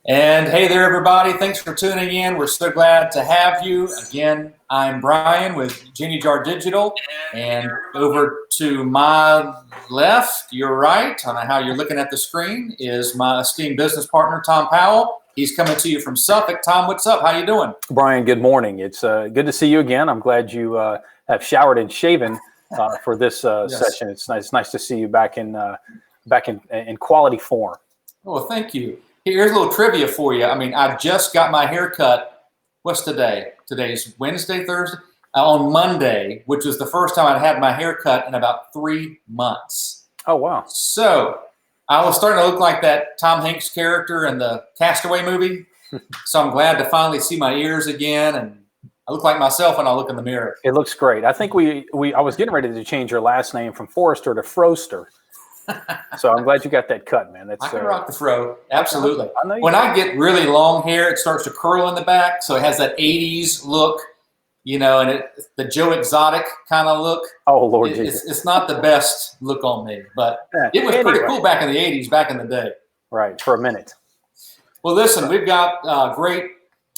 And hey there, everybody. Thanks for tuning in. We're so glad to have you. Again, I'm Brian with Genie Jar Digital. And over to my left, your right, on how you're looking at the screen, is my esteemed business partner, Tom Powell. He's coming to you from Suffolk. Tom, what's up? How you doing? Brian, good morning. It's good to see you again. I'm glad you have showered and shaven for this Yes. session. It's nice to see you back in quality form. Oh, thank you. Here's a little trivia for you. I mean, I just got my hair cut. What's today? Today's Wednesday, Thursday? On Monday, which was the first time I'd had my hair cut in about 3 months. Oh, wow. So I was starting to look like that Tom Hanks character in the Castaway movie. So I'm glad to finally see my ears again, and I look like myself when I look in the mirror. It looks great. I think I was getting ready to change your last name from Forrester to Froster. So I'm glad you got that cut, man. I can rock the fro. Absolutely. I know you When can. I get really long hair, it starts to curl in the back. So it has that 80s look, and the Joe Exotic kind of look. Oh, Lord Jesus. It's not the best look on me, but Yeah, it was pretty anyway. cool back in the 80s, back in the day. Right, for a minute. Well, listen, we've got a great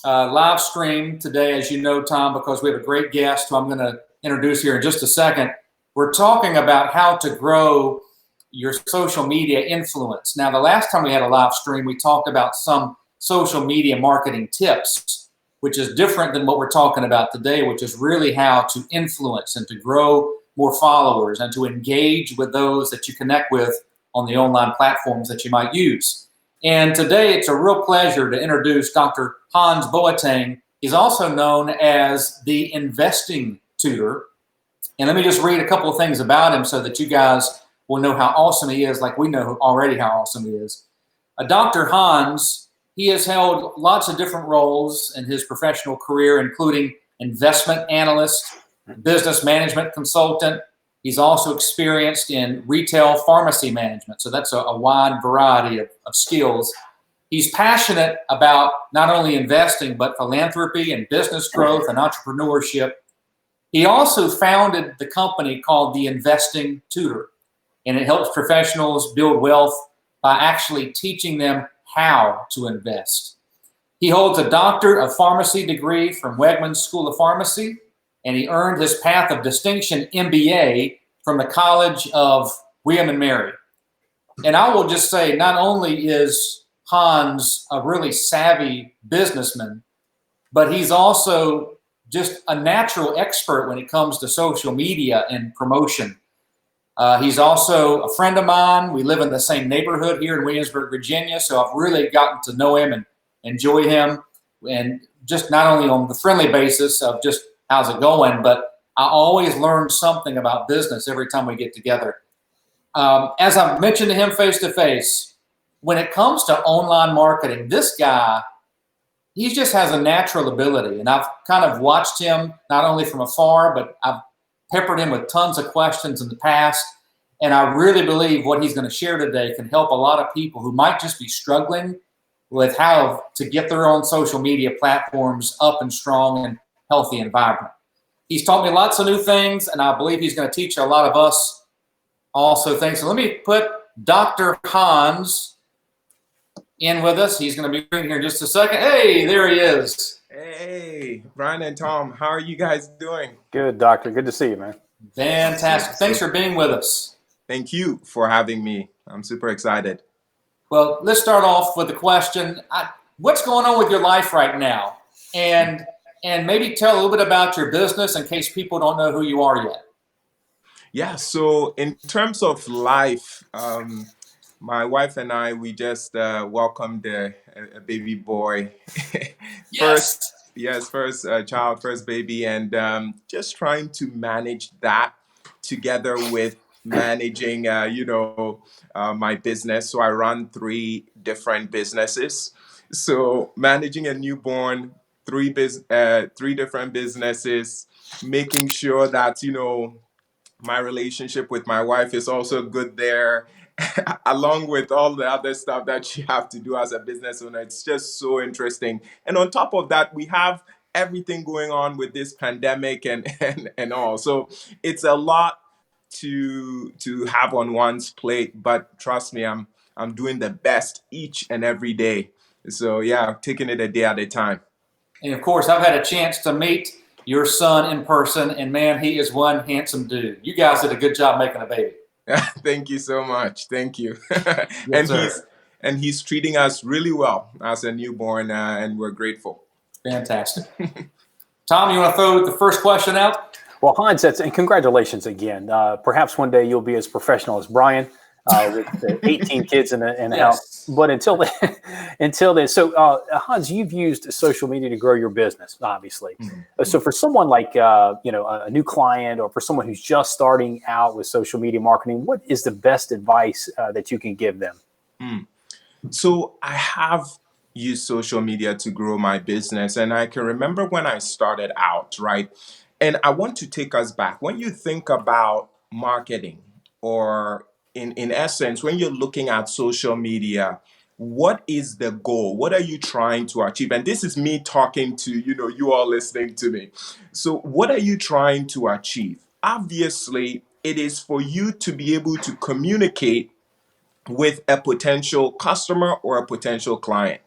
live stream today, as you know, Tom, because we have a great guest who I'm going to introduce here in just a second. We're talking about how to grow your social media influence. Now, the last time we had a live stream, we talked about some social media marketing tips, which is different than what we're talking about today, which is really how to influence and to grow more followers and to engage with those that you connect with on the online platforms that you might use. And today, it's a real pleasure to introduce Dr. Hans Boateng. He's also known as the Investing Tutor. And let me just read a couple of things about him so that you guys will know how awesome he is, like we know already how awesome he is. Dr. Hans, he has held lots of different roles in his professional career, including investment analyst, business management consultant. He's also experienced in retail pharmacy management, so that's a wide variety of skills. He's passionate about not only investing, but philanthropy and business growth and entrepreneurship. He also founded the company called the Investing Tutor, and it helps professionals build wealth by actually teaching them how to invest. He holds a Doctor of Pharmacy degree from Wegmans School of Pharmacy, and he earned his Path of Distinction MBA from the College of William and Mary. And I will just say, not only is Hans a really savvy businessman, but he's also just a natural expert when it comes to social media and promotion. He's also a friend of mine. We live in the same neighborhood here in Williamsburg, Virginia, so I've really gotten to know him and enjoy him, and just not only on the friendly basis of just how's it going, but I always learn something about business every time we get together. As I've mentioned to him face to face, when it comes to online marketing, this guy, he just has a natural ability, and I've kind of watched him not only from afar, but I've peppered him with tons of questions in the past, and I really believe what he's going to share today can help a lot of people who might just be struggling with how to get their own social media platforms up and strong and healthy and vibrant. He's taught me lots of new things, and I believe he's going to teach a lot of us also things. So let me put Dr. Hans in with us. He's going to be here in just a second. Hey, there he is. Hey, Brian and Tom, how are you guys doing? Good, Doctor. Good to see you, man. Fantastic. Thanks for being with us. Thank you for having me. I'm super excited. Well, let's start off with a question. What's going on with your life right now? And maybe tell a little bit about your business in case people don't know who you are yet. Yeah, so in terms of life, my wife and I, we just welcomed a baby boy. Yes. First child, first baby, and just trying to manage that together with managing, my business. So I run 3 different businesses. So managing a newborn, 3 different businesses, making sure that my relationship with my wife is also good there, along with all the other stuff that you have to do as a business owner. It's just so interesting. And on top of that, we have everything going on with this pandemic and all. So it's a lot to have on one's plate. But trust me, I'm doing the best each and every day. So yeah, taking it a day at a time. And of course, I've had a chance to meet your son in person, and man, he is one handsome dude. You guys did a good job making a baby. Thank you so much. Thank you. Yes, and sir. he's treating us really well as a newborn, and we're grateful. Fantastic. Tom, you want to throw the first question out? Well, Hans, and congratulations again. Perhaps one day you'll be as professional as Brian with 18 kids in the Yes. house. But until then, so Hans, you've used social media to grow your business, obviously. Mm-hmm. So for someone like a new client, or for someone who's just starting out with social media marketing, what is the best advice that you can give them? So I have used social media to grow my business, and I can remember when I started out, right? And I want to take us back. When you think about marketing, or in essence, when you're looking at social media, what is the goal? What are you trying to achieve? And this is me talking to, you all listening to me. So what are you trying to achieve? Obviously, it is for you to be able to communicate with a potential customer or a potential client.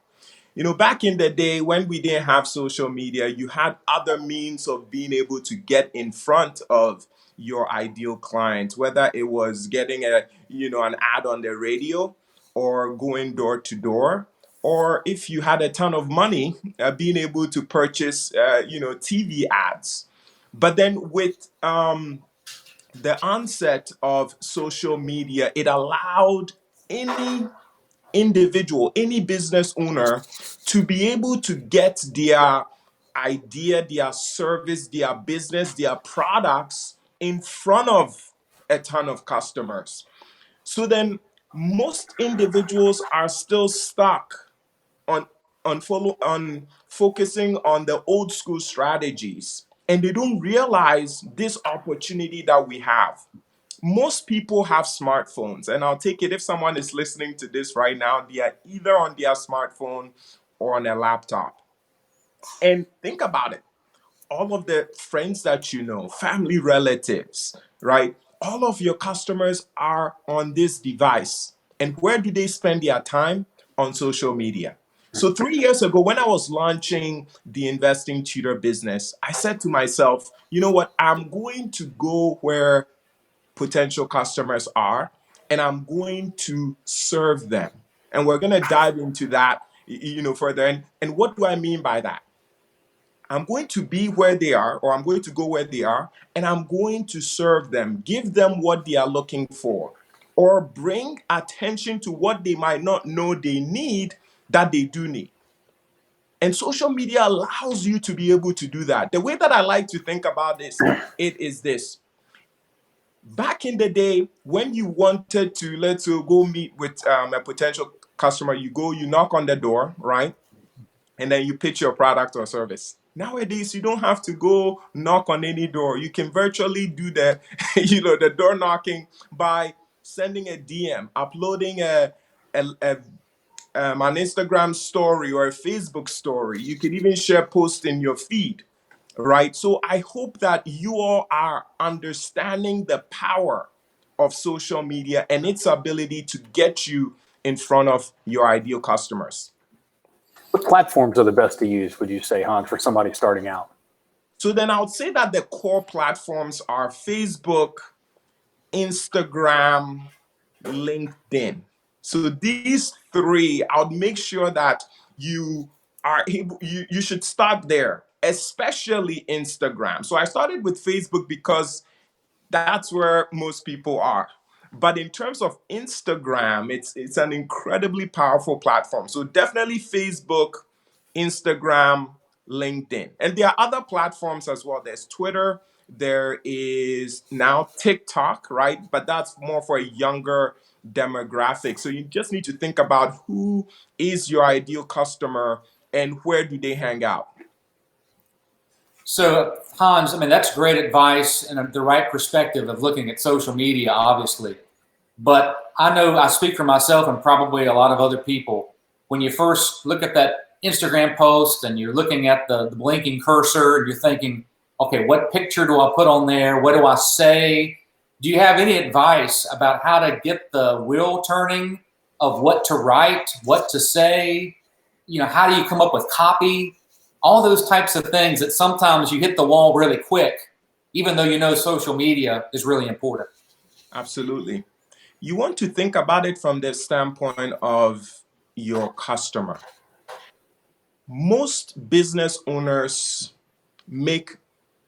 Back in the day when we didn't have social media, you had other means of being able to get in front of your ideal client, whether it was getting an ad on the radio, or going door to door, or if you had a ton of money, being able to purchase, TV ads. But then with the onset of social media, it allowed any individual, any business owner to be able to get their idea, their service, their business, their products in front of a ton of customers. So then most individuals are still stuck on on focusing on the old school strategies, and they don't realize this opportunity that we have. Most people have smartphones, and I'll take it, if someone is listening to this right now, they are either on their smartphone or on a laptop. And think about it, all of the friends that you know, family, relatives, right? All of your customers are on this device. And where do they spend their time? On social media. So 3 years ago, when I was launching the Investing Tutor business, I said to myself, you know what? I'm going to go where potential customers are, and I'm going to serve them. And we're going to dive into that, further. And what do I mean by that? I'm going to be where they are, or I'm going to go where they are, and I'm going to serve them, give them what they are looking for, or bring attention to what they might not know they need that they do need. And social media allows you to be able to do that. The way that I like to think about this, it is this. Back in the day, when you wanted to, let's say, go meet with a potential customer, you knock on the door, right? And then you pitch your product or service. Nowadays, you don't have to go knock on any door. You can virtually do the door knocking by sending a DM, uploading an Instagram story or a Facebook story. You can even share posts in your feed, right? So I hope that you all are understanding the power of social media and its ability to get you in front of your ideal customers. What platforms are the best to use, would you say, Hans, for somebody starting out? So then I would say that the core platforms are Facebook, Instagram, LinkedIn. So these three, I would make sure that you are able, you should start there, especially Instagram. So I started with Facebook because that's where most people are. But in terms of Instagram, it's an incredibly powerful platform. So definitely Facebook, Instagram, LinkedIn. And there are other platforms as well. There's Twitter, there is now TikTok, right? But that's more for a younger demographic. So you just need to think about who is your ideal customer and where do they hang out. So, Hans, I mean, that's great advice and the right perspective of looking at social media, obviously. But I know I speak for myself and probably a lot of other people. When you first look at that Instagram post and you're looking at the blinking cursor and you're thinking, okay, what picture do I put on there? What do I say? Do you have any advice about how to get the wheel turning of what to write, what to say? how do you come up with copy? All those types of things that sometimes you hit the wall really quick, even though social media is really important. Absolutely. You want to think about it from the standpoint of your customer. Most business owners make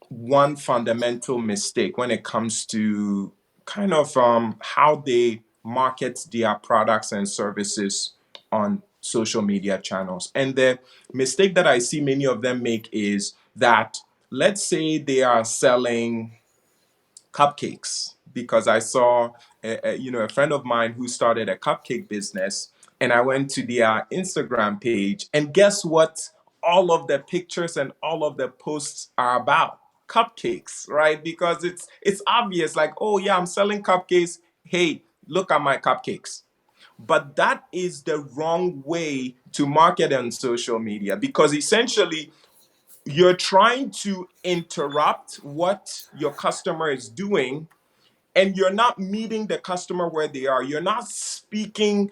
one fundamental mistake when it comes to kind of how they market their products and services on social media channels. And the mistake that I see many of them make is that, let's say they are selling cupcakes, because I saw a friend of mine who started a cupcake business, and I went to their Instagram page, and guess what? All of the pictures and all of the posts are about cupcakes, right? Because it's obvious, like, oh yeah, I'm selling cupcakes. Hey, look at my cupcakes. But that is the wrong way to market on social media, because essentially you're trying to interrupt what your customer is doing, and you're not meeting the customer where they are. You're not speaking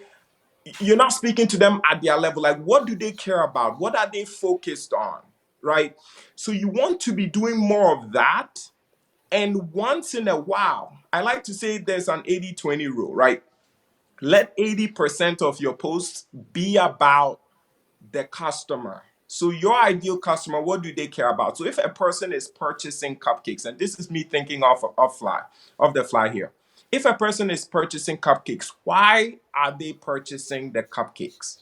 to them at their level. Like, what do they care about? What are they focused on? Right? So you want to be doing more of that. And once in a while, I like to say there's an 80-20 rule, right? Let 80% of your posts be about the customer. So your ideal customer, what do they care about? So if a person is purchasing cupcakes, and this is me thinking off the fly here. If a person is purchasing cupcakes, why are they purchasing the cupcakes?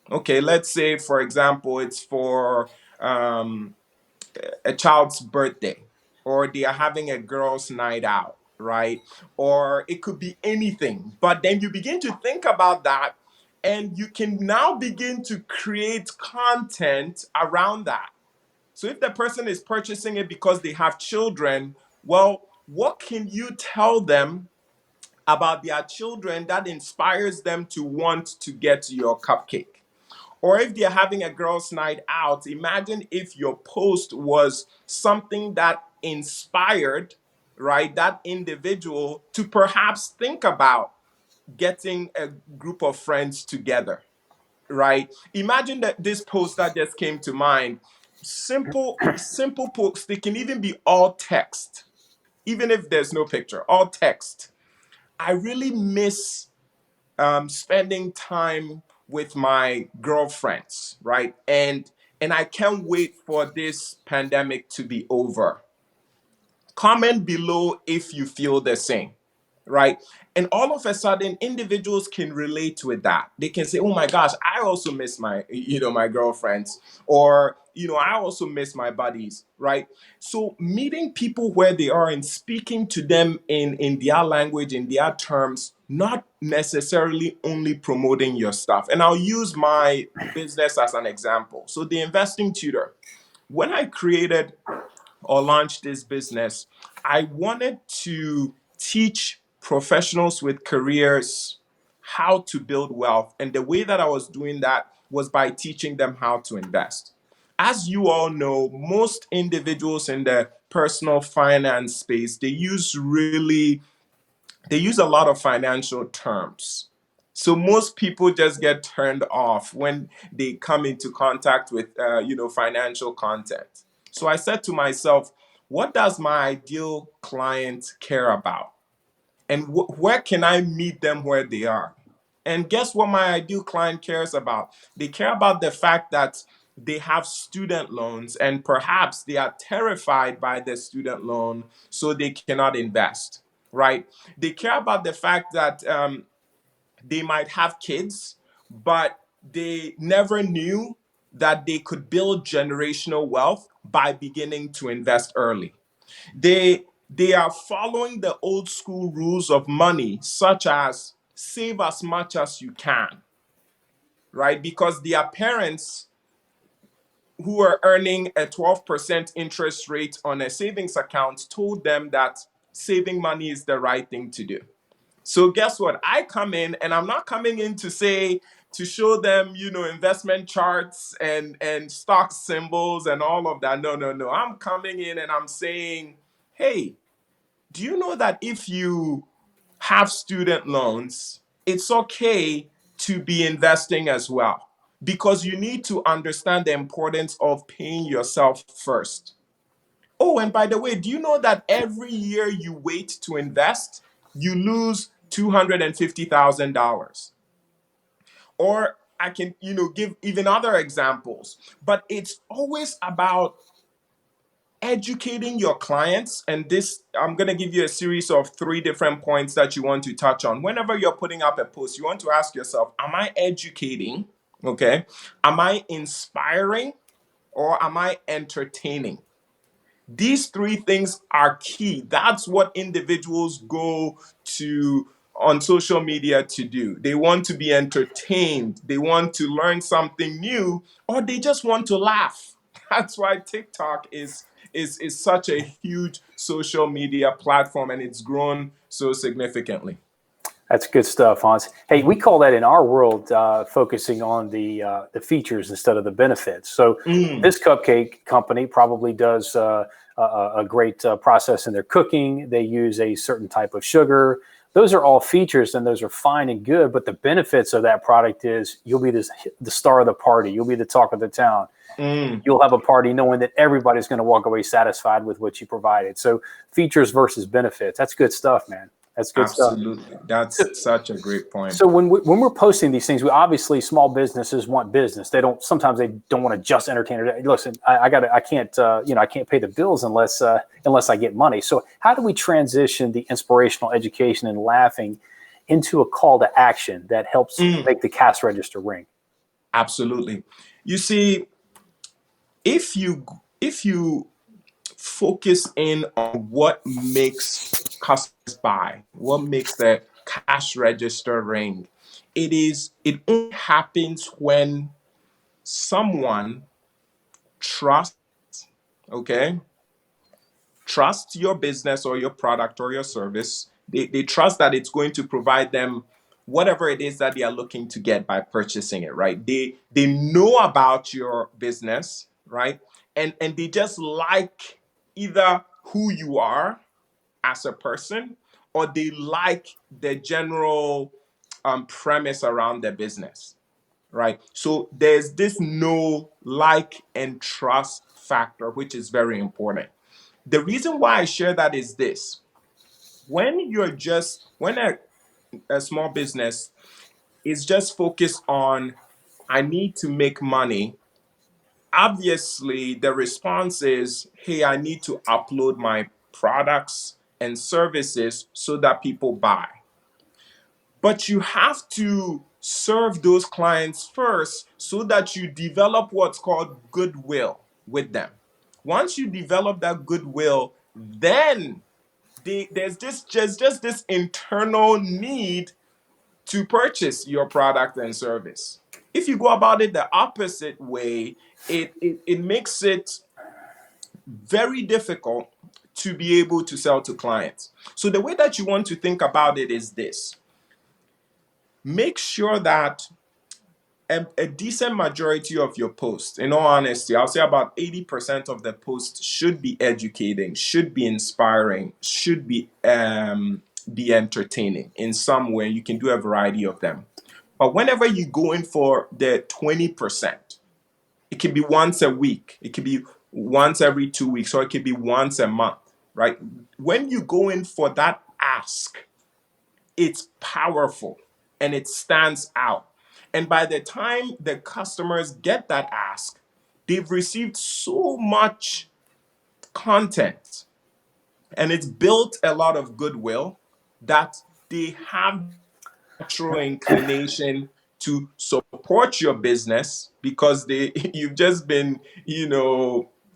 Okay, let's say, for example, it's for a child's birthday, or they are having a girls' night out, right? Or it could be anything. But then you begin to think about that, and you can now begin to create content around that. So if the person is purchasing it because they have children, well, what can you tell them about their children that inspires them to want to get your cupcake? Or if they're having a girls' night out, imagine if your post was something that inspired, right, that individual to perhaps think about getting a group of friends together, right? Imagine that this post that just came to mind, simple post, they can even be all text, even if there's no picture, all text. I really miss spending time with my girlfriends, right? And I can't wait for this pandemic to be over. Comment below if you feel the same, right? And all of a sudden, individuals can relate with that. They can say, "Oh my gosh, I also miss my girlfriends," or "I also miss my buddies," right? So meeting people where they are and speaking to them in their language, in their terms, not necessarily only promoting your stuff. And I'll use my business as an example. So the Investing Tutor, when I created or launched this business, I wanted to teach professionals with careers how to build wealth. And the way that I was doing that was by teaching them how to invest. As you all know, most individuals in the personal finance space, they use a lot of financial terms. So most people just get turned off when they come into contact with financial content. So I said to myself, what does my ideal client care about? And where can I meet them where they are? And guess what my ideal client cares about? They care about the fact that they have student loans, and perhaps they are terrified by the student loan, so they cannot invest, right? They care about the fact that they might have kids, but they never knew that they could build generational wealth by beginning to invest early. They are following the old school rules of money, such as save as much as you can, right? Because their parents who are earning a 12% interest rate on a savings account told them that saving money is the right thing to do. So guess what? I come in, and I'm not coming in to show them, investment charts and stock symbols and all of that. No, no, no. I'm coming in and I'm saying, hey, do you know that if you have student loans, it's okay to be investing as well? because you need to understand the importance of paying yourself first. Oh, and by the way, do you know that every year you wait to invest, you lose $250,000? Or I can, give even other examples, but it's always about educating your clients. And this, I'm going to give you a series of 3 different points that you want to touch on. Whenever you're putting up a post, you want to ask yourself, am I educating? Okay. Am I inspiring, or am I entertaining? These 3 things are key. That's what individuals go to on social media to do. They want to be entertained, they want to learn something new, or they just want to laugh. That's why TikTok is such a huge social media platform, and it's grown so significantly. That's good stuff, Hans. Hey, we call that in our world focusing on the features instead of the benefits. So this cupcake company probably does a great process in their cooking. They use a certain type of sugar. Those are all features, and those are fine and good. But the benefits of that product is you'll be the star of the party. You'll be the talk of the town. You'll have a party knowing that everybody's going to walk away satisfied with what you provided. So features versus benefits. That's good stuff, man. That's good stuff. Absolutely. That's such a great point. So when we're posting these things, we obviously, small businesses want business. Sometimes they don't want to just entertain it. Listen, I can't pay the bills unless I get money. So how do we transition the inspirational education and laughing into a call to action that helps make the cash register ring? Absolutely. You see, if you focus in on what makes customers buy, what makes the cash register ring, it only happens when someone trusts your business or your product or your service. They trust that it's going to provide them whatever it is that they are looking to get by purchasing it, right? They know about your business, right? And they just like either who you are as a person, or they like the general premise around the business, right? So there's this know, like, and trust factor, which is very important. The reason why I share that is this: when a small business is just focused on, I need to make money, obviously the response is, hey, I need to upload my products and services so that people buy. But you have to serve those clients first so that you develop what's called goodwill with them. Once you develop that goodwill, then there's just this internal need to purchase your product and service. If you go about it the opposite way, it makes it very difficult to be able to sell to clients. So the way that you want to think about it is this: make sure that a decent majority of your posts, in all honesty, I'll say about 80% of the posts should be educating, should be inspiring, should be entertaining in some way. You can do a variety of them. But whenever you go in for the 20%, it can be once a week, it can be once every 2 weeks, or it can be once a month, right? When you go in for that ask, it's powerful and it stands out. And by the time the customers get that ask, they've received so much content and it's built a lot of goodwill that they have natural inclination to support your business, because you've just been,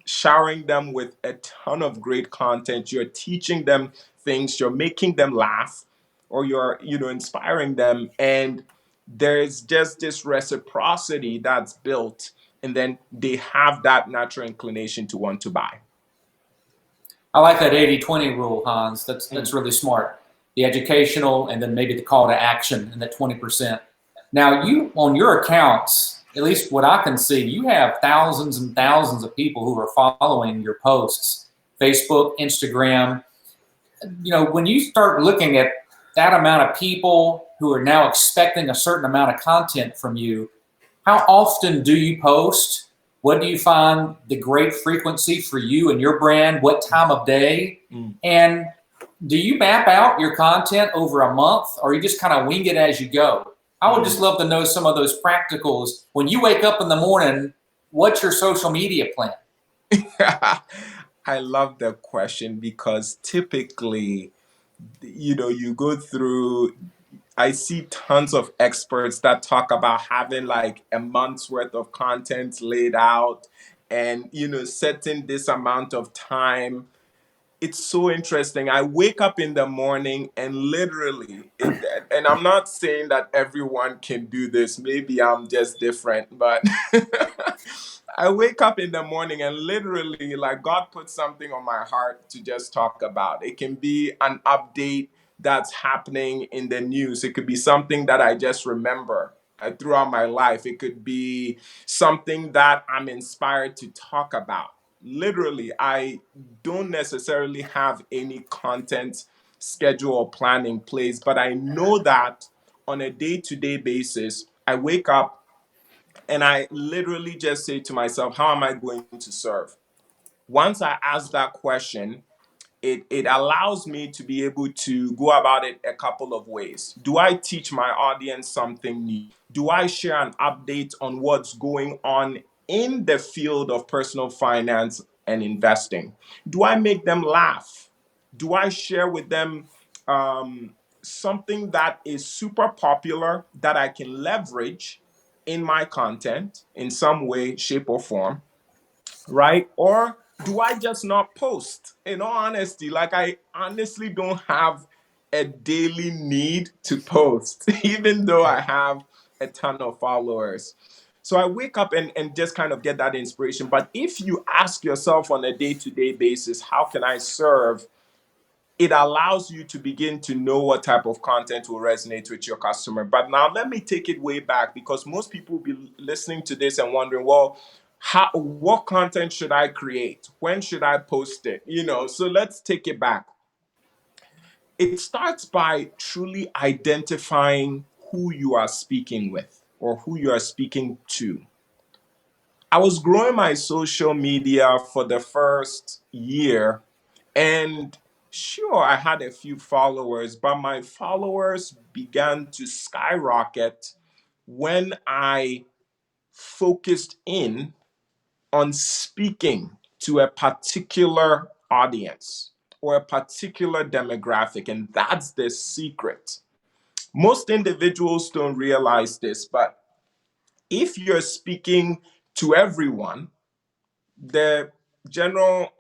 showering them with a ton of great content. You're teaching them things, you're making them laugh, or you're, inspiring them. And there's just this reciprocity that's built, and then they have that natural inclination to want to buy. I like that 80-20 rule, Hans. That's really smart. The educational, and then maybe the call to action, and that 20%. Now, you, on your accounts, at least what I can see, you have thousands and thousands of people who are following your posts, Facebook, Instagram. When you start looking at that amount of people who are now expecting a certain amount of content from you, how often do you post? What do you find the great frequency for you and your brand? What time of day? And do you map out your content over a month, or you just kind of wing it as you go? I would just love to know some of those practicals. When you wake up in the morning, what's your social media plan? I love the question because typically, you go through, I see tons of experts that talk about having like a month's worth of content laid out and, setting this amount of time. It's so interesting. I wake up in the morning and literally, and I'm not saying that everyone can do this. Maybe I'm just different, but I wake up in the morning and literally, like, God put something on my heart to just talk about. It can be an update that's happening in the news. It could be something that I just remember throughout my life. It could be something that I'm inspired to talk about. Literally, I don't necessarily have any content schedule or plan in place, but I know that on a day-to-day basis, I wake up and I literally just say to myself, how am I going to serve? Once I ask that question, it allows me to be able to go about it a couple of ways. Do I teach my audience something new? Do I share an update on what's going on in the field of personal finance and investing? Do I make them laugh? Do I share with them something that is super popular that I can leverage in my content in some way, shape, or form? Right? Or do I just not post? In all honesty, like I honestly don't have a daily need to post, even though I have a ton of followers. So I wake up and just kind of get that inspiration. But if you ask yourself on a day-to-day basis, how can I serve? It allows you to begin to know what type of content will resonate with your customer. But now let me take it way back, because most people will be listening to this and wondering, well, what content should I create? When should I post it? So let's take it back. It starts by truly identifying who you are speaking with or who you are speaking to. I was growing my social media for the first year, and sure, I had a few followers, but my followers began to skyrocket when I focused in on speaking to a particular audience or a particular demographic. And that's the secret. Most individuals don't realize this, but if you're speaking to everyone, the general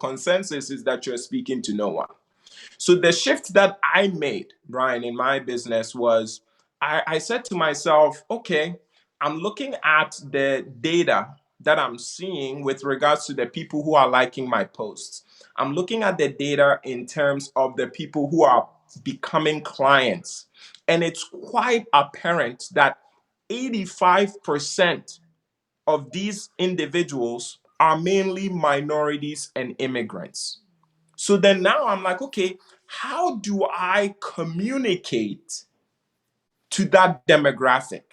consensus is that you're speaking to no one. So the shift that I made, Brian, in my business was I said to myself, okay, I'm looking at the data that I'm seeing with regards to the people who are liking my posts. I'm looking at the data in terms of the people who are becoming clients. And it's quite apparent that 85% of these individuals are mainly minorities and immigrants. So then now I'm like, okay, how do I communicate to that demographic?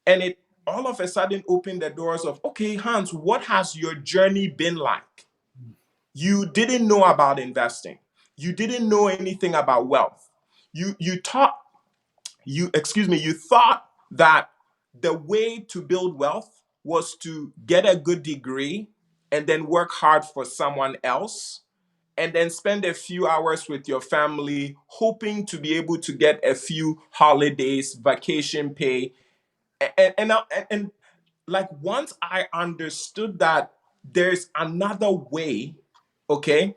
And it all of a sudden opened the doors of, okay, Hans, what has your journey been like? You didn't know about investing. You didn't know anything about wealth. You thought that the way to build wealth was to get a good degree and then work hard for someone else and then spend a few hours with your family, hoping to be able to get a few holidays, vacation pay. And like once I understood that there's another way, okay,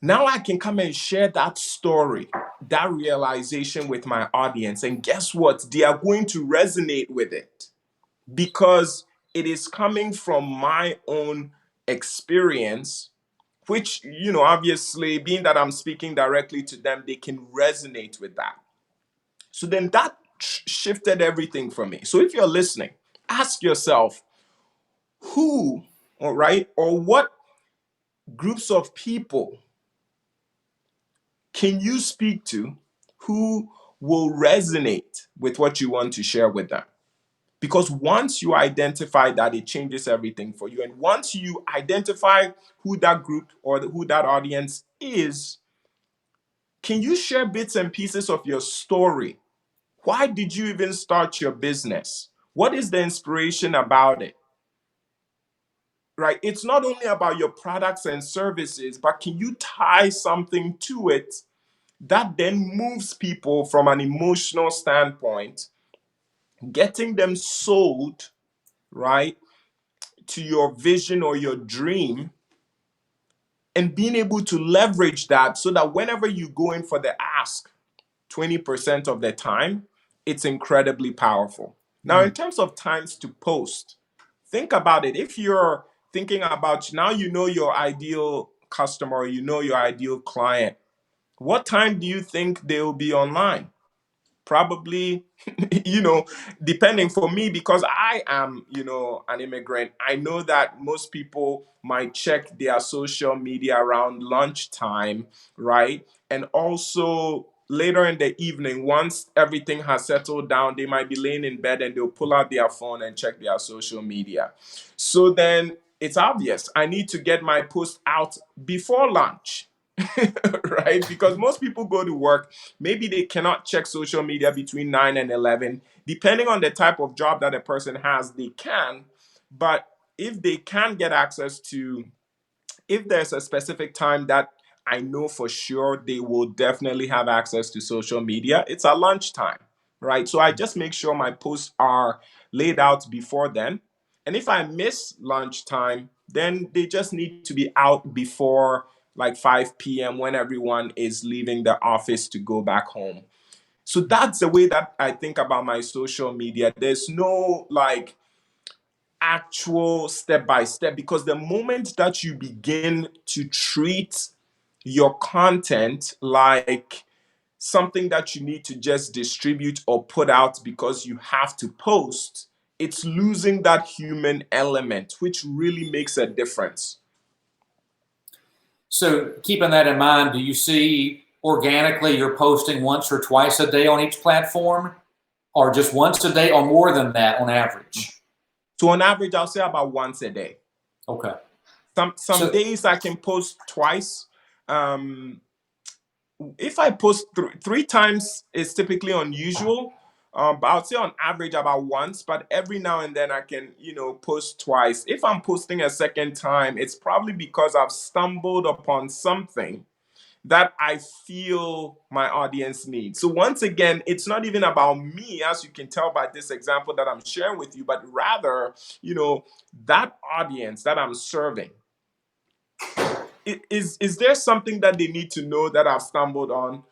now I can come and share that story, that realization with my audience. And guess what? They are going to resonate with it because it is coming from my own experience, which, obviously, being that I'm speaking directly to them, they can resonate with that. So then that shifted everything for me. So if you're listening, ask yourself who, all right, or what groups of people can you speak to who will resonate with what you want to share with them? Because once you identify that, it changes everything for you. And once you identify who that group or who that audience is, can you share bits and pieces of your story? Why did you even start your business? What is the inspiration about it? Right? It's not only about your products and services, but can you tie something to it that then moves people from an emotional standpoint, getting them sold, right, to your vision or your dream, and being able to leverage that so that whenever you go in for the ask, 20% of the time, it's incredibly powerful. Now, in terms of times to post, think about it. If you're thinking about now, you know your ideal customer, you know your ideal client, what time do you think they'll be online? Probably, depending. For me, because I am, an immigrant, I know that most people might check their social media around lunchtime, right? And also later in the evening, once everything has settled down, they might be laying in bed and they'll pull out their phone and check their social media. So then it's obvious I need to get my post out before lunch. Right? Because most people go to work, maybe they cannot check social media between 9 and 11. Depending on the type of job that a person has, they can. But if they can get access to, if there's a specific time that I know for sure they will definitely have access to social media, it's at lunchtime, right? So I just make sure my posts are laid out before then. And if I miss lunchtime, then they just need to be out before like 5 p.m. when everyone is leaving the office to go back home. So that's the way that I think about my social media. There's no like actual step by step, because the moment that you begin to treat your content like something that you need to just distribute or put out because you have to post, it's losing that human element, which really makes a difference. So keeping that in mind, do you see organically you're posting once or twice a day on each platform, or just once a day, or more than that on average? So on average, I'll say about once a day. Okay. Some days I can post twice. If I post three times, it's typically unusual. But I'll say on average about once, but every now and then I can, post twice. If I'm posting a second time, it's probably because I've stumbled upon something that I feel my audience needs. So once again, it's not even about me, as you can tell by this example that I'm sharing with you, but rather, that audience that I'm serving. Is there something that they need to know that I've stumbled on?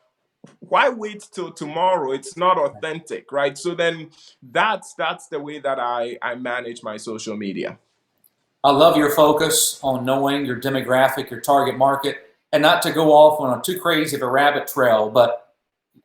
Why wait till tomorrow? It's not authentic, right? So then that's the way that I manage my social media. I love your focus on knowing your demographic, your target market, and not to go off on a too crazy of a rabbit trail, but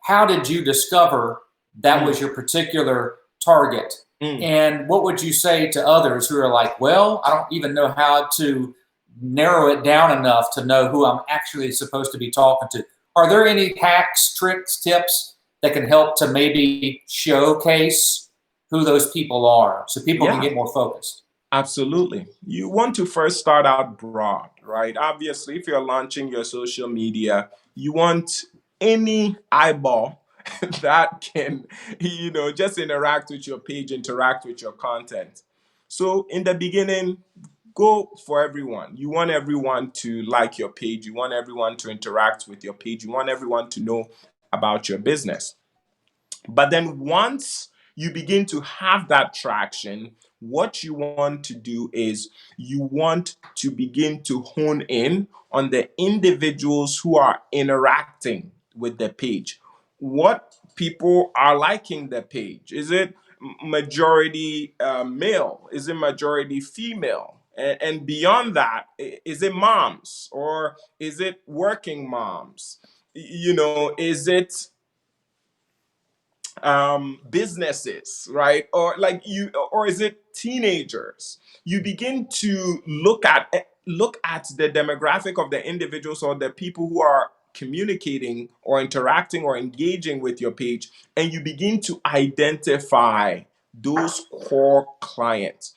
how did you discover that was your particular target? And what would you say to others who are like, well, I don't even know how to narrow it down enough to know who I'm actually supposed to be talking to? Are there any hacks, tricks, tips that can help to maybe showcase who those people are so people can get more focused? Absolutely. You want to first start out broad, right? Obviously, if you're launching your social media, you want any eyeball that can, just interact with your page, interact with your content. So in the beginning, go for everyone. You want everyone to like your page. You want everyone to interact with your page. You want everyone to know about your business. But then once you begin to have that traction, what you want to do is you want to begin to hone in on the individuals who are interacting with the page. What people are liking the page? Is it majority male? Is it majority female? And beyond that, is it moms or is it working moms? Is it businesses, right? Or is it teenagers? You begin to look at the demographic of the individuals or the people who are communicating or interacting or engaging with your page, and you begin to identify those core clients.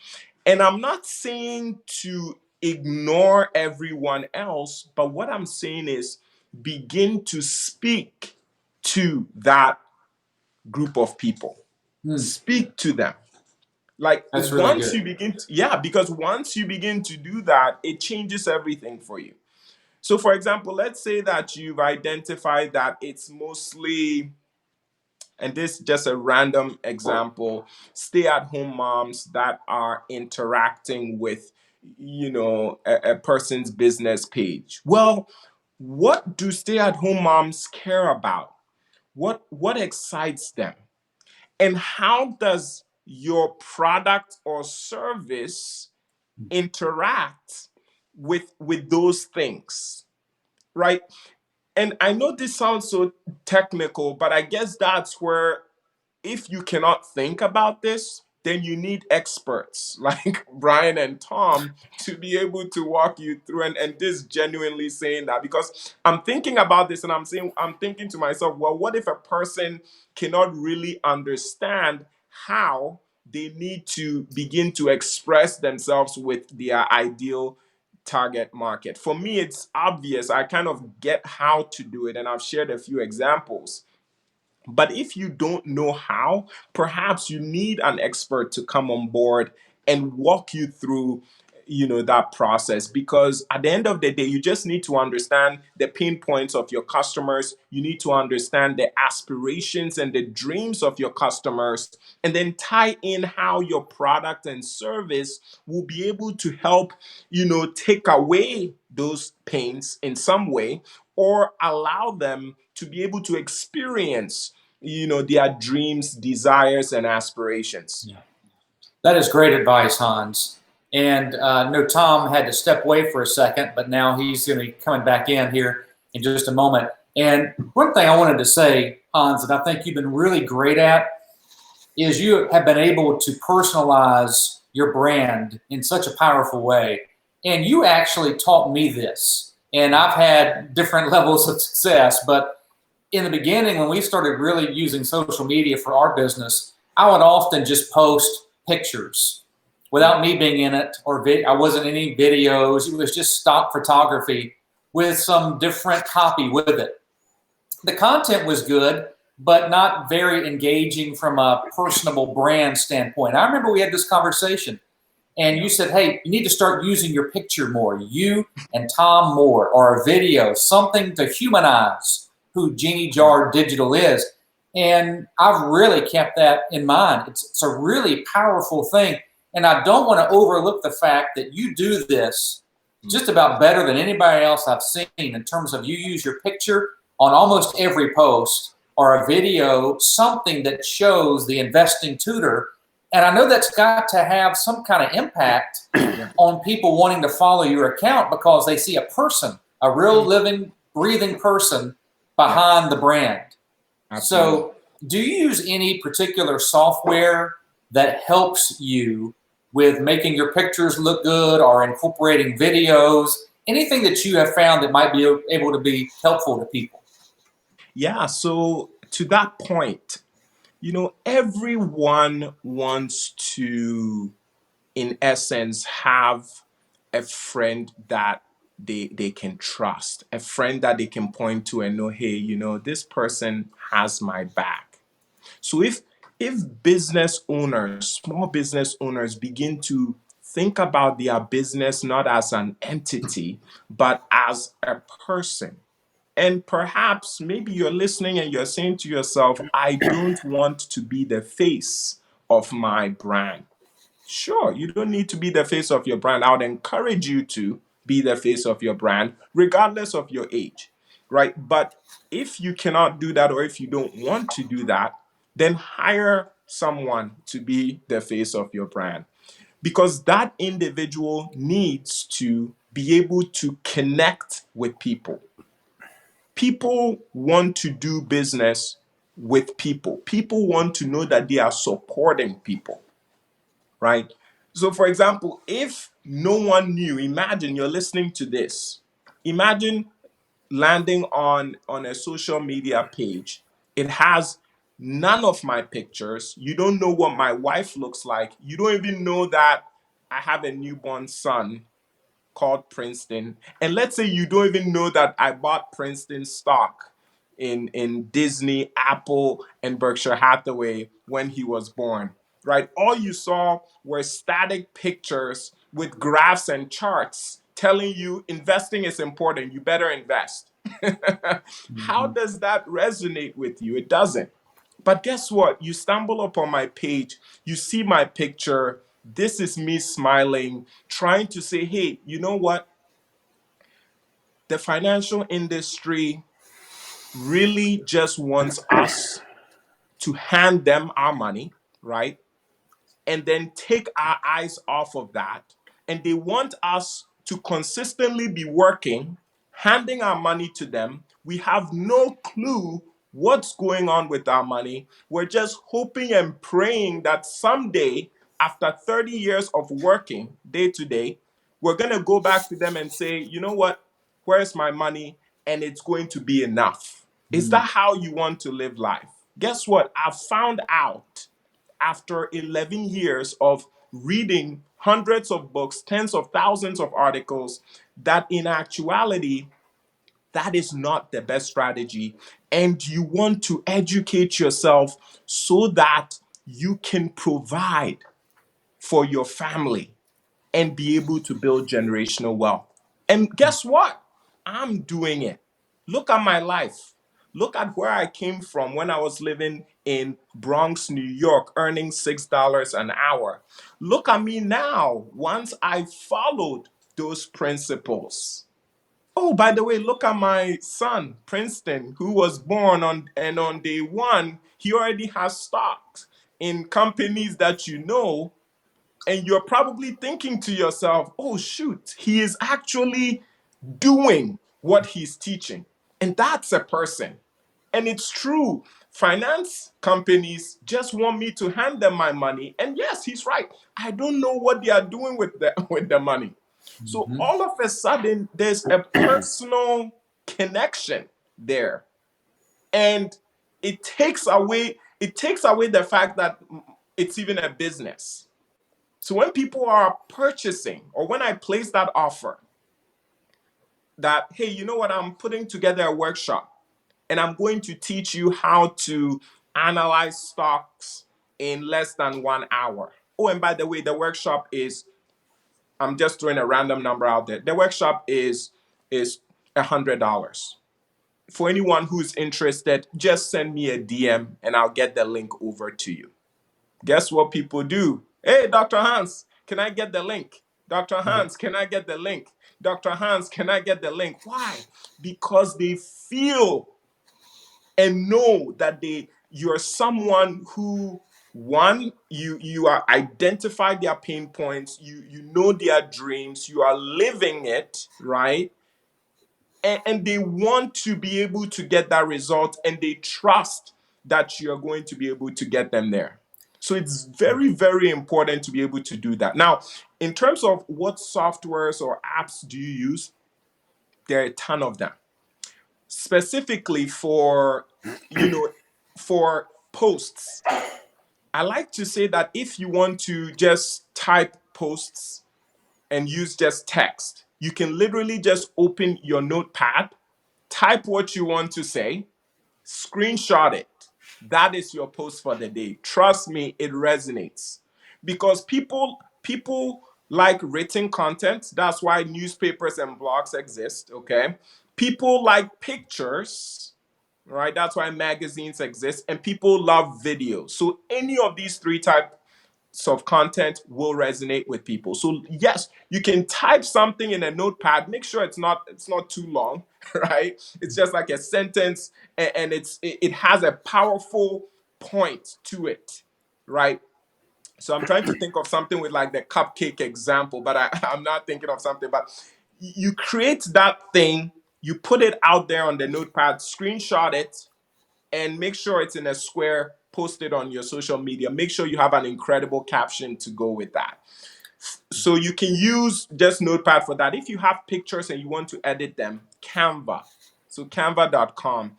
And I'm not saying to ignore everyone else, but what I'm saying is begin to speak to that group of people. Speak to them. Like That's really once good. you begin to, yeah, because once you begin to do that, it changes everything for you. So, for example, let's say that you've identified that it's mostly, and this is just a random example, stay-at-home moms that are interacting with, a person's business page. Well, what do stay-at-home moms care about? What excites them? And how does your product or service interact with those things, right? And I know this sounds so technical, but I guess that's where, if you cannot think about this, then you need experts like Brian and Tom to be able to walk you through. And this genuinely saying that because I'm thinking about this and I'm thinking to myself, well, what if a person cannot really understand how they need to begin to express themselves with their ideal target market? For me, it's obvious. I kind of get how to do it, and I've shared a few examples. But if you don't know how, perhaps you need an expert to come on board and walk you through, that process. Because at the end of the day, you just need to understand the pain points of your customers. You need to understand the aspirations and the dreams of your customers, and then tie in how your product and service will be able to help, take away those pains in some way, or allow them to be able to experience, their dreams, desires, and aspirations. Yeah. That is great advice, Hans. And no, Tom had to step away for a second, but now he's going to be coming back in here in just a moment. And one thing I wanted to say, Hans, that I think you've been really great at is you have been able to personalize your brand in such a powerful way. And you actually taught me this. And I've had different levels of success, but in the beginning, when we started really using social media for our business, I would often just post pictures without me being in it, or I wasn't in any videos. It was just stock photography with some different copy with it. The content was good, but not very engaging from a personable brand standpoint. I remember we had this conversation, and you said, hey, you need to start using your picture more, you and Tom more, or a video, something to humanize who Genie Jar Digital is. And I've really kept that in mind. It's a really powerful thing. And I don't want to overlook the fact that you do this just about better than anybody else I've seen, in terms of you use your picture on almost every post, or a video, something that shows the Investing Tutor. And I know that's got to have some kind of impact on people wanting to follow your account, because they see a person, a real living, breathing person behind the brand. Absolutely. So do you use any particular software that helps you with making your pictures look good, or incorporating videos, anything that you have found that might be able to be helpful to people? Yeah, so to that point, everyone wants to, in essence, have a friend that they can trust, a friend that they can point to and know, hey, this person has my back. So if business owners, small business owners, begin to think about their business not as an entity, but as a person, and perhaps maybe you're listening and you're saying to yourself, I don't want to be the face of my brand. Sure, you don't need to be the face of your brand. I would encourage you to be the face of your brand, regardless of your age, right? But if you cannot do that, or if you don't want to do that, then hire someone to be the face of your brand, because that individual needs to be able to connect with people. People want to do business with people. People want to know that they are supporting people, right? So, for example, if no one knew, imagine you're listening to this. Imagine landing on a social media page. It has none of my pictures. You don't know what my wife looks like. You don't even know that I have a newborn son called Princeton. And let's say you don't even know that I bought Princeton stock in Disney, Apple, and Berkshire Hathaway when he was born, right? All you saw were static pictures with graphs and charts telling you investing is important. You better invest. How Mhm. does that resonate with you? It doesn't. But guess what? You stumble upon my page, you see my picture. This is me smiling, trying to say, hey, you know what? The financial industry really just wants us to hand them our money, right? And then take our eyes off of that. And they want us to consistently be working, handing our money to them. We have no clue what's going on with our money. We're just hoping and praying that someday, after 30 years of working day to day, we're going to go back to them and say, you know what? Where's my money? And it's going to be enough. Is Mhm. that how you want to live life? Guess what? I've found out after 11 years of reading hundreds of books, tens of thousands of articles, that in actuality, that is not the best strategy. And you want to educate yourself so that you can provide for your family and be able to build generational wealth. And guess what? I'm doing it. Look at my life. Look at where I came from when I was living in Bronx, New York, earning $6 an hour. Look at me now, once I followed those principles. Oh, by the way, look at my son, Princeton, who was born on day one, he already has stocks in companies that you know, and you're probably thinking to yourself, oh, shoot, he is actually doing what he's teaching. And that's a person. And it's true. Finance companies just want me to hand them my money. And yes, he's right. I don't know what they are doing with with the money. So Mhm. all of a sudden, there's a personal connection there. And it takes away the fact that it's even a business. So when people are purchasing, or when I place that offer, that, hey, you know what, I'm putting together a workshop and I'm going to teach you how to analyze stocks in less than 1 hour. Oh, and by the way, the workshop is, I'm just throwing a random number out there. The workshop is $100. For anyone who's interested, just send me a DM and I'll get the link over to you. Guess what people do? Hey, Dr. Hans, can I get the link? Dr. Hans, can I get the link? Dr. Hans, can I get the link? Why? Because they feel and know that you're someone who, one, you are identify their pain points, you know their dreams, you are living it, right? And they want to be able to get that result, and they trust that you're going to be able to get them there. So it's very, very important to be able to do that. Now, in terms of what softwares or apps do you use, there are a ton of them. Specifically for, for posts, I like to say that if you want to just type posts and use just text, you can literally just open your notepad, type what you want to say, screenshot it. That is your post for the day. Trust me, it resonates. Because people like written content. That's why newspapers and blogs exist, okay? People like pictures, right? That's why magazines exist, and people love videos. So any of these three types of content will resonate with people. So yes, you can type something in a notepad. Make sure it's not too long, right? It's just like a sentence, and it has a powerful point to it, right? So I'm trying to think of something with like the cupcake example, but I'm not thinking of something. But you create that thing, you put it out there on the notepad, screenshot it, and make sure it's in a square, post it on your social media. Make sure you have an incredible caption to go with that. So you can use just Notepad for that. If you have pictures and you want to edit them, Canva. So canva.com.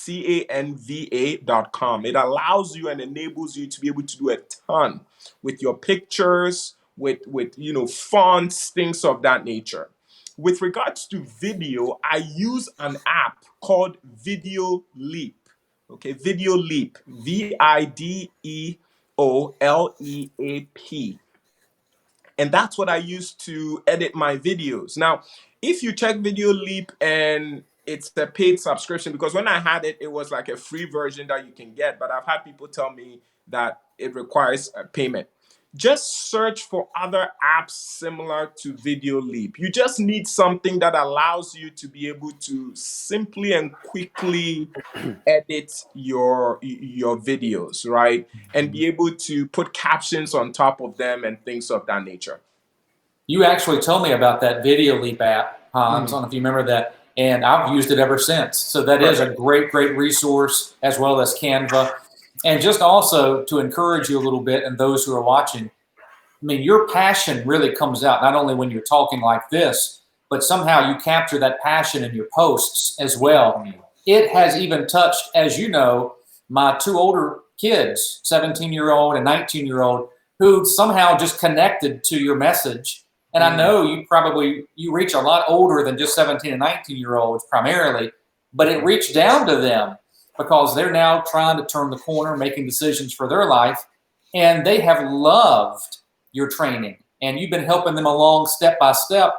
canva.com. It allows you and enables you to be able to do a ton with your pictures, with fonts, things of that nature. With regards to video, I use an app called Video Leap. Okay, Video Leap, VIDEOLEAP. And that's what I use to edit my videos. Now, if you check Video Leap, and it's a paid subscription, because when I had it, it was like a free version that you can get, but I've had people tell me that it requires a payment. Just search for other apps similar to Video Leap. You just need something that allows you to be able to simply and quickly edit your videos, right? And be able to put captions on top of them and things of that nature. You actually told me about that Video Leap app, Hans. I don't know if you remember that, and I've used it ever since. So that is a great resource, as well as Canva. And just also to encourage you a little bit, and those who are watching, I mean, your passion really comes out not only when you're talking like this, but somehow you capture that passion in your posts as well. It has even touched, as you know, my two older kids, 17-year-old and 19-year-old, who somehow just connected to your message. And I know you reach a lot older than just 17 and 19-year-olds primarily, but it reached down to them because they're now trying to turn the corner, making decisions for their life, and they have loved your training, and you've been helping them along step by step.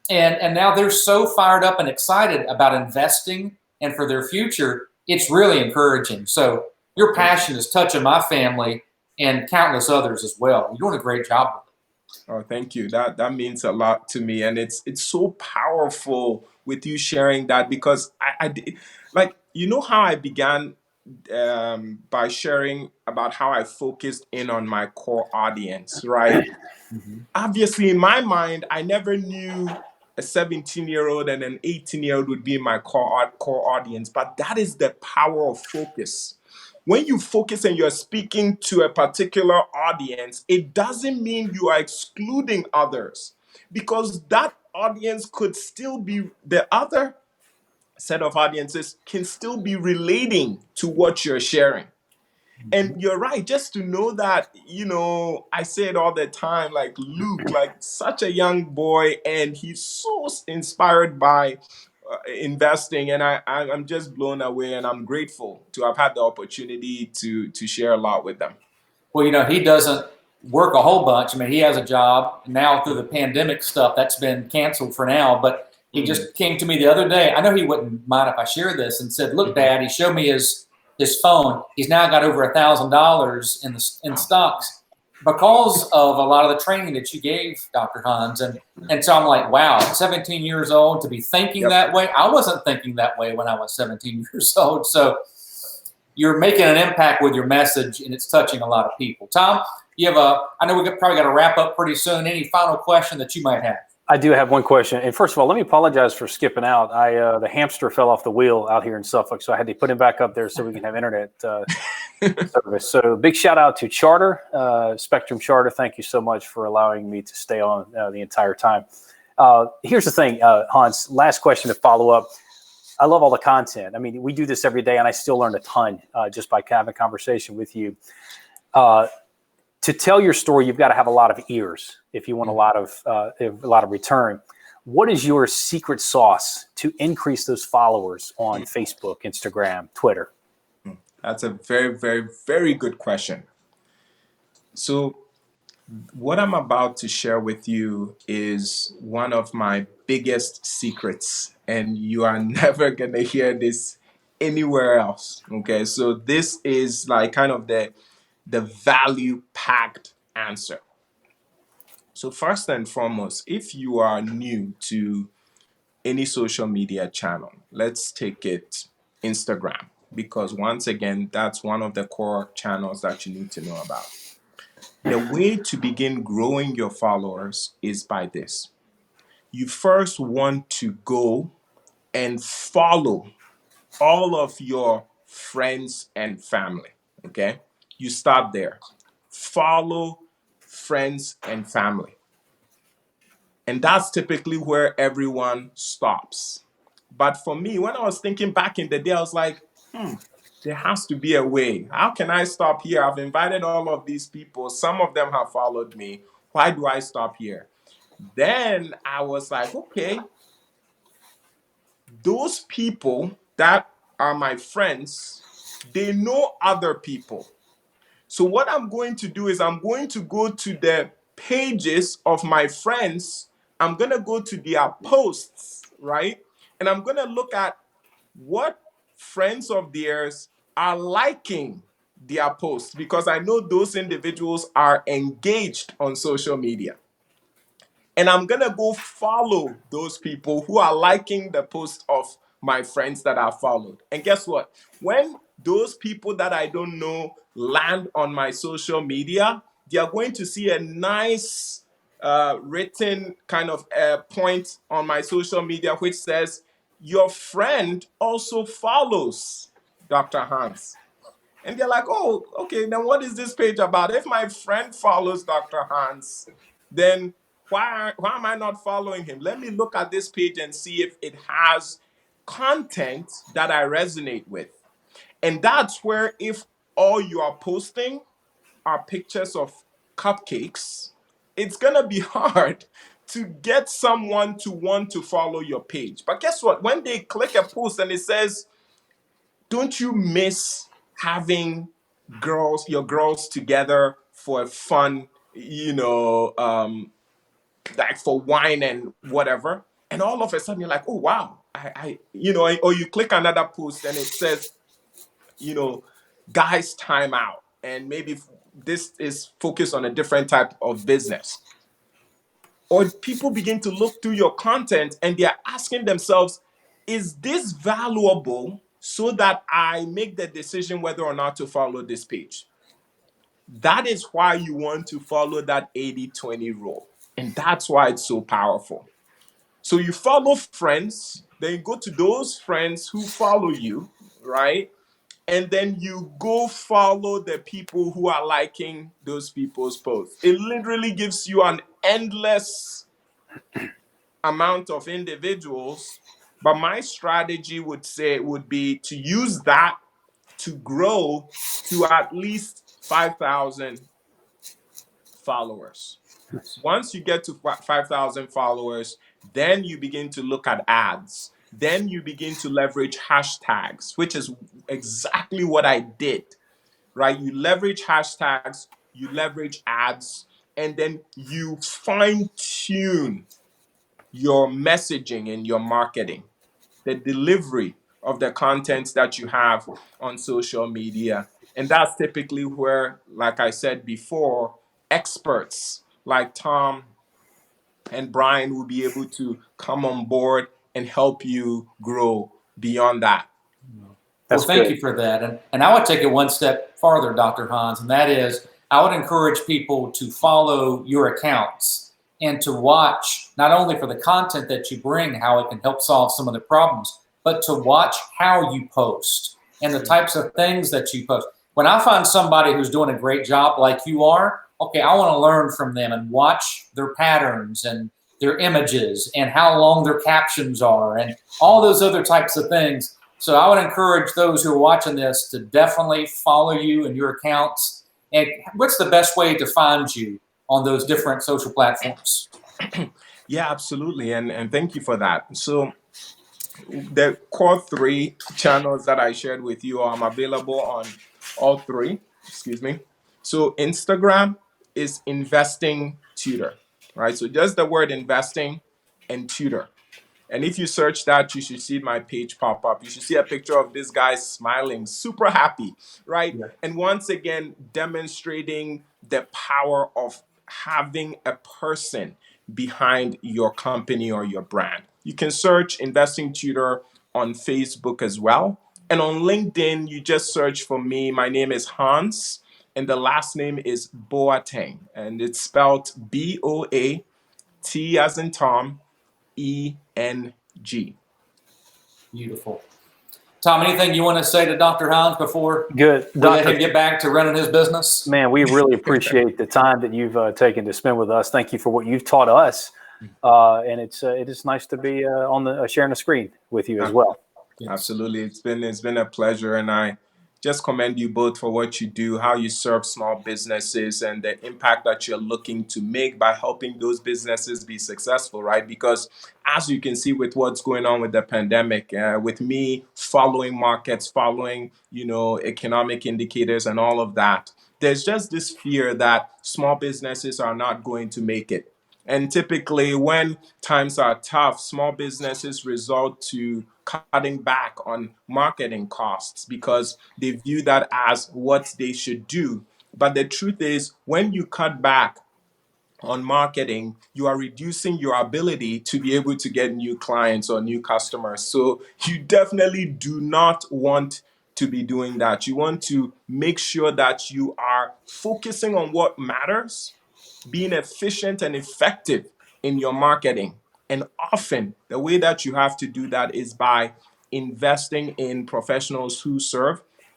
And now they're so fired up and excited about investing and for their future. It's really encouraging. So your passion is touching my family and countless others as well. You're doing a great job with it. Oh, thank you. That means a lot to me, and it's so powerful with you sharing that, because I like, how I began by sharing about how I focused in on my core audience, right? Obviously, in my mind, I never knew a 17-year-old and an 18-year-old would be in my core audience, but that is the power of focus. When you focus and you're speaking to a particular audience, it doesn't mean you are excluding others, because that audience could still be, the other set of audiences can still be relating to what you're sharing. And you're right, just to know that, I say it all the time, like Luke, like such a young boy, and he's so inspired by investing, and I'm just blown away, and I'm grateful to have had the opportunity to share a lot with them. Well, he doesn't work a whole bunch. I mean, he has a job now through the pandemic stuff that's been canceled for now, but he just came to me the other day. I know he wouldn't mind if I share this, and said, "Look, Dad," he showed me his phone. He's now got over $1,000 in stocks because of a lot of the training that you gave, Dr. Hans. And so I'm like, wow, 17 years old to be thinking that way. I wasn't thinking that way when I was 17 years old. So you're making an impact with your message, and it's touching a lot of people. Tom, I know we've probably got to wrap up pretty soon. Any final question that you might have? I do have one question. And first of all, let me apologize for skipping out. The hamster fell off the wheel out here in Suffolk, so I had to put him back up there so we can have internet service. So big shout out to Charter, Spectrum Charter. Thank you so much for allowing me to stay on the entire time. Here's the thing, Hans, last question to follow up. I love all the content. I mean, we do this every day, and I still learn a ton just by having a conversation with you. To tell your story, you've got to have a lot of ears if you want a lot of return. What is your secret sauce to increase those followers on Facebook, Instagram, Twitter? That's a very, very, very good question. So what I'm about to share with you is one of my biggest secrets, and you are never going to hear this anywhere else. Okay, so this is like kind of the value-packed answer. So first and foremost, if you are new to any social media channel, let's take it Instagram, because once again, that's one of the core channels that you need to know about. The way to begin growing your followers is by this. You first want to go and follow all of your friends and family, okay? You start there. Follow friends and family. And that's typically where everyone stops. But for me, when I was thinking back in the day, I was like, there has to be a way. How can I stop here? I've invited all of these people. Some of them have followed me. Why do I stop here? Then I was like, okay, those people that are my friends, they know other people. So what I'm going to do is I'm going to go to the pages of my friends. I'm going to go to their posts, right? And I'm going to look at what friends of theirs are liking their posts, because I know those individuals are engaged on social media. And I'm going to go follow those people who are liking the post of my friends that I followed. And guess what? When those people that I don't know land on my social media, they are going to see a nice written kind of point on my social media which says, your friend also follows Dr. Hans. And they're like, oh, okay, then what is this page about? If my friend follows Dr. Hans, then why am I not following him? Let me look at this page and see if it has content that I resonate with. And that's where, if all you are posting are pictures of cupcakes, it's going to be hard to get someone to want to follow your page. But guess what? When they click a post and it says, don't you miss having your girls together for a fun, like for wine and whatever? And all of a sudden you're like, oh wow, or you click another post and it says, guys time out, and maybe this is focused on a different type of business. Or people begin to look through your content and they're asking themselves, is this valuable so that I make the decision whether or not to follow this page? That is why you want to follow that 80-20 rule. And that's why it's so powerful. So you follow friends, then you go to those friends who follow you, right? And then you go follow the people who are liking those people's posts. It literally gives you an endless amount of individuals. But my strategy would be to use that to grow to at least 5,000 followers. Once you get to 5,000 followers, then you begin to look at ads. Then you begin to leverage hashtags, which is exactly what I did, right? You leverage hashtags, you leverage ads, and then you fine tune your messaging and your marketing, the delivery of the content that you have on social media. And that's typically where, like I said before, experts like Tom and Brian will be able to come on board and help you grow beyond that. Well, thank you for that. And I would take it one step farther, Dr. Hans, and that is I would encourage people to follow your accounts and to watch not only for the content that you bring, how it can help solve some of the problems, but to watch how you post and the types of things that you post. When I find somebody who's doing a great job like you are, okay, I want to learn from them and watch their patterns and their images and how long their captions are and all those other types of things. So I would encourage those who are watching this to definitely follow you and your accounts. And what's the best way to find you on those different social platforms? Yeah, absolutely. And thank you for that. So the core 3 channels that I shared with you, I'm available on all 3. Excuse me. So Instagram is Investing Tutor, right? So just the word investing and tutor. And if you search that, you should see my page pop up. You should see a picture of this guy smiling, super happy, right? Yeah. And once again, demonstrating the power of having a person behind your company or your brand. You can search Investing Tutor on Facebook as well. And on LinkedIn, you just search for me. My name is Hans, and the last name is Boateng. And it's spelled B-O-A-T as in Tom, E-N-G. Beautiful. Tom, anything you want to say to Dr. Hans before we let him get back to running his business? Man, we really appreciate the time that you've taken to spend with us. Thank you for what you've taught us. And it is nice to be on the sharing the screen with you as well. Yes. Absolutely. It's been a pleasure, and I just commend you both for what you do, how you serve small businesses, and the impact that you're looking to make by helping those businesses be successful, right? Because as you can see with what's going on with the pandemic, with me following markets, following, economic indicators and all of that, there's just this fear that small businesses are not going to make it. And typically, when times are tough, small businesses resort to cutting back on marketing costs because they view that as what they should do. But the truth is, when you cut back on marketing, you are reducing your ability to be able to get new clients or new customers. So you definitely do not want to be doing that. You want to make sure that you are focusing on what matters, being efficient and effective in your marketing. And often, the way that you have to do that is by investing in professionals who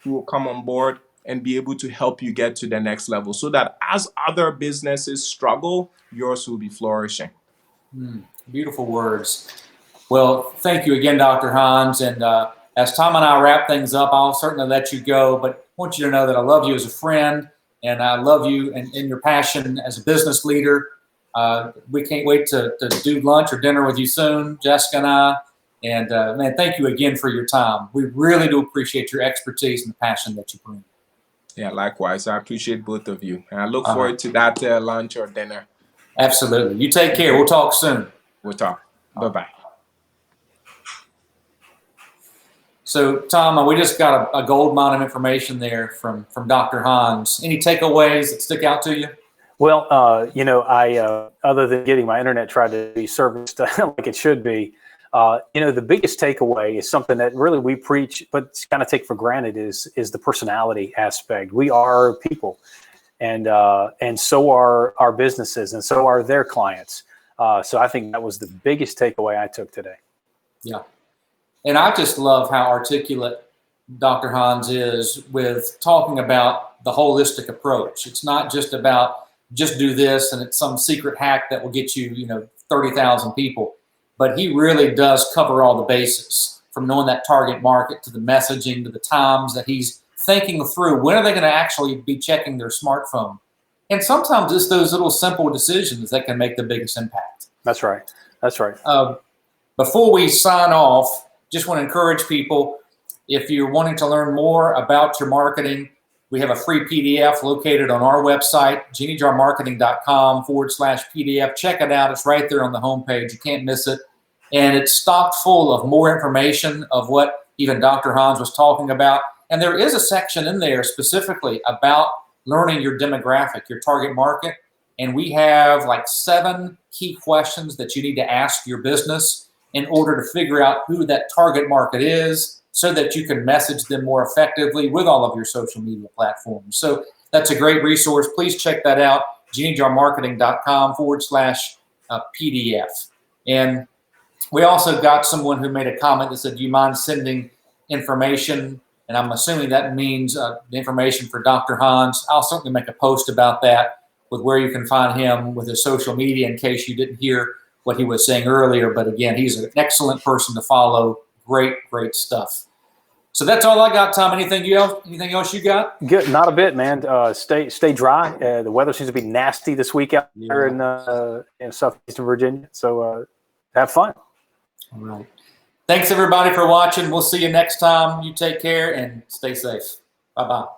will come on board and be able to help you get to the next level so that as other businesses struggle, yours will be flourishing. Beautiful words. Well, thank you again, Dr. Hans. And as Tom and I wrap things up, I'll certainly let you go, but I want you to know that I love you as a friend, and I love you and your passion as a business leader. We can't wait to do lunch or dinner with you soon, Jessica and I. And man, thank you again for your time. We really do appreciate your expertise and the passion that you bring. Yeah, likewise. I appreciate both of you. And I look forward to that lunch or dinner. Absolutely. You take care. We'll talk soon. We'll talk. Bye-bye. So, Tom, we just got a gold mine of information there from Dr. Hans. Any takeaways that stick out to you? Well, I other than getting my internet tried to be serviced like it should be, the biggest takeaway is something that really we preach, but kind of take for granted is the personality aspect. We are people, and so are our businesses, and so are their clients. So I think that was the biggest takeaway I took today. Yeah. And I just love how articulate Dr. Hans is with talking about the holistic approach. It's not just about just do this and it's some secret hack that will get you, 30,000 people. But he really does cover all the bases, from knowing that target market to the messaging to the times that he's thinking through. When are they going to actually be checking their smartphone? And sometimes it's those little simple decisions that can make the biggest impact. That's right. That's right. Before we sign off, just want to encourage people, if you're wanting to learn more about your marketing, we have a free PDF located on our website, geniejarmarketing.com/PDF. Check it out. It's right there on the homepage. You can't miss it. And it's stocked full of more information of what even Dr. Hans was talking about. And there is a section in there specifically about learning your demographic, your target market. And we have like 7 key questions that you need to ask your business in order to figure out who that target market is so that you can message them more effectively with all of your social media platforms. So that's a great resource. Please check that out, geniejarmarketing.com/PDF. And we also got someone who made a comment that said, do you mind sending information? And I'm assuming that means the information for Dr. Hans. I'll certainly make a post about that with where you can find him with his social media in case you didn't hear what he was saying earlier. But again, he's an excellent person to follow. Great stuff. So that's all I got, Tom. Anything else you got? Good. Not a bit, man. Stay dry. The weather seems to be nasty this week out here in southeastern Virginia. So have fun. All right. Thanks, everybody, for watching. We'll see you next time. You take care and stay safe. Bye-bye.